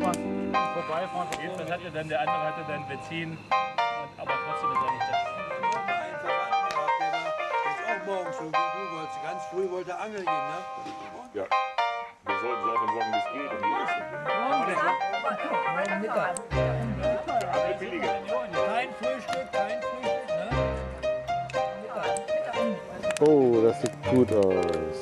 vorbeifahren, das hatte dann, der andere hatte dann Benzin, aber trotzdem ist er nicht das. Einen Verwandten gehabt, der ist auch morgen schon wie du wolltest. Ganz früh wollte er angeln gehen, ne? Ja. Wir sollten sie einfach sagen, wie es geht. Und wie ist es? Alle billige. Kein Frühstück, kein Frühstück, ne? Oh, das sieht gut aus.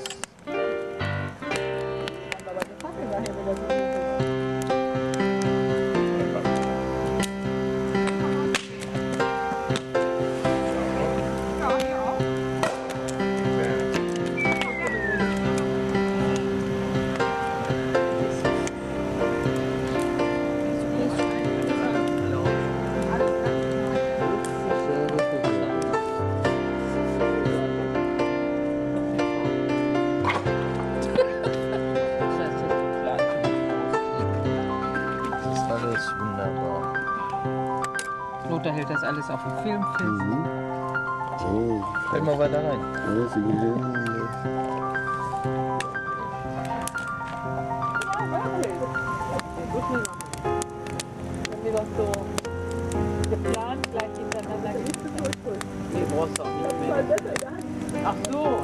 Das ist alles wunderbar. Lothar hält das alles auf dem Film fest. Oh, Halt mal weiter rein. alles gelungen. Wenn wir das so geplant gleich hintereinander gehen. Nee, brauchst du auch nicht mehr. Ach so.